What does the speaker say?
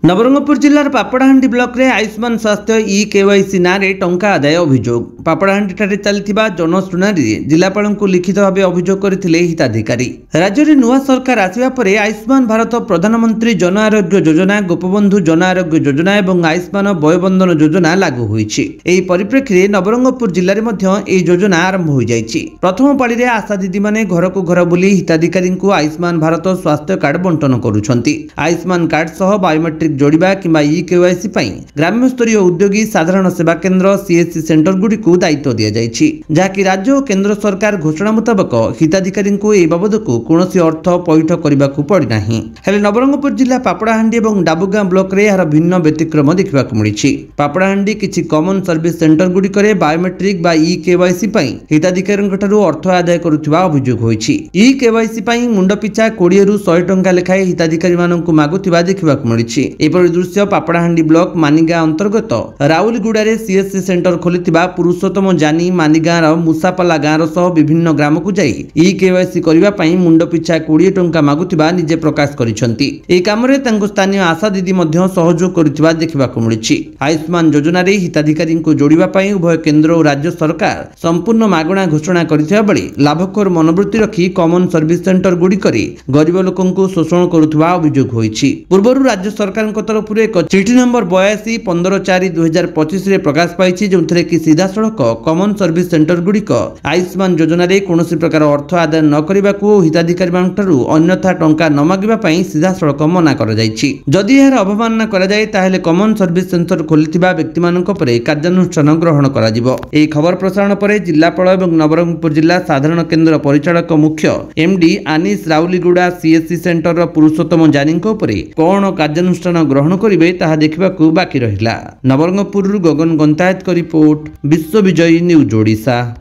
Nabarangpur जिलार Papadahandi block रे आयुष्मान स्वास्थ्य e KYC ना रे टंका आदाय अभियोग पापड़ाहांडी ठारे चलथिबा जनशुणानी जिलापाल को लिखित भाव अभियोग करथिले हिताधिकारी। राज्य रे नुआ सरकार आसिबा परे आयुष्मान भारत प्रधानमंत्री जन आरोग्य योजना गोपबंधु जन आरोग्य योजना एवं आयुष्मान वयोबंधन योजना लागू होईछि। एही परिप्रेक्षी रे नवरंगपुर जिल्ला रे मध्य एही योजना आरंभ होई जाईछि। प्रथम पाळी रे आशा दीदी माने घर को घर बुली हिताधिकारी को आयुष्मान भारत स्वास्थ्य कार्ड बंटन करूछंती। आयुष्मान कार्ड सह बायोमेट्रिक जोड़िबा किंबा ई केवाईसी पई ग्राम्य स्तरीय उद्योगी साधारण सेवा केंद्र सीएससी सेंटर गुडी को दायित्व दिया जायछि, जाकि राज्य और केंद्र सरकार घोषणा मुताबिक हिताधिकारी को ए बाबद को कोनोसी अर्थ पैठ करबा को पड़ी नाही। हेले नवरंगपुर जिला पापड़ाहांडी एवं डाबुगां ब्लॉक रे यार भिन्न व्यतिक्रम देखबा को मिलिछि। पापड़ाहांडी किछि कॉमन सर्विस सेंटर गुडी करे बायोमेट्रिक बा ई केवाईसी पई हिताधिकारी ठारू अर्थ आदाय करुथिबा अभियोग होईछि। ई केवाईसी पई मुंड पिछा 20 रु 100 टंका लेखाए हिताधिकारी माननकु मागुथिबा देखबा को मिलिछि। एपरि दृश्य पापड़ाहांडी ब्लॉक मानिगां अंतर्गत राउलगुड़ारे सीएससी सेंटर खोलिथिबा पुरुषोत्तम जानी मानिगां रो मुसापाला गाँव सह विभिन्न ग्राम को जाई ई केवाईसी करिबा पई मुंड पिछा 20 टंका मागुथिबा निजे प्रकाश करिसंती। ए कामरे तांको स्थानीय आशा दीदी मध्य सहयोग करिथिबा देखबा को मिलिछि। आयुष्मान योजना रे हिताधिकारी को जोड़िबा पई उभय केंद्र और राज्य सरकार संपूर्ण मागणा घोषणा करिथिबा बेले लाभखोर मनोवृत्ति रखी कॉमन सर्विस सेंटर गुडी करी गरीब लोकंकु शोषण करुथिबा अभियोग होईछि। पूर्वरु राज्य सरकार तरफ एक चिठी नंबर 82-15/4/2025 रे प्रकाश पाई जो कि सीधा सड़क कॉमन सर्विस सेंटर गुड़िक आयुष्मान योजना रे कोनोसी प्रकार अर्थ आदाय न करबा को हिताधिकारी मानठारु अन्यथा टंका न मागिबा पई सीधा सड़क मना कर जायछि। जदि एहर अवमानना करा जाय ताहेले कॉमन सर्विस सेंटर खोलिथिबा व्यक्ति मानक परे कार्यानुष्ठान ग्रहण करा जिवो। एही खबर प्रसारण परे जिल्लापाल एवं नवरंगपुर जिला साधारण केंद्र परिचालक मुख्य एमडी आनिस राउलीगुड़ा सीएससी सेंटर पुरुषोत्तम जानी उपरे कोन कार्यानुष्ठान ग्रहण करिवे ताहा देखिबाकू बाकी रहिला। नवरंगपुर गगन गंतायत रिपोर्ट विश्व विजयी न्यूज ओडिशा।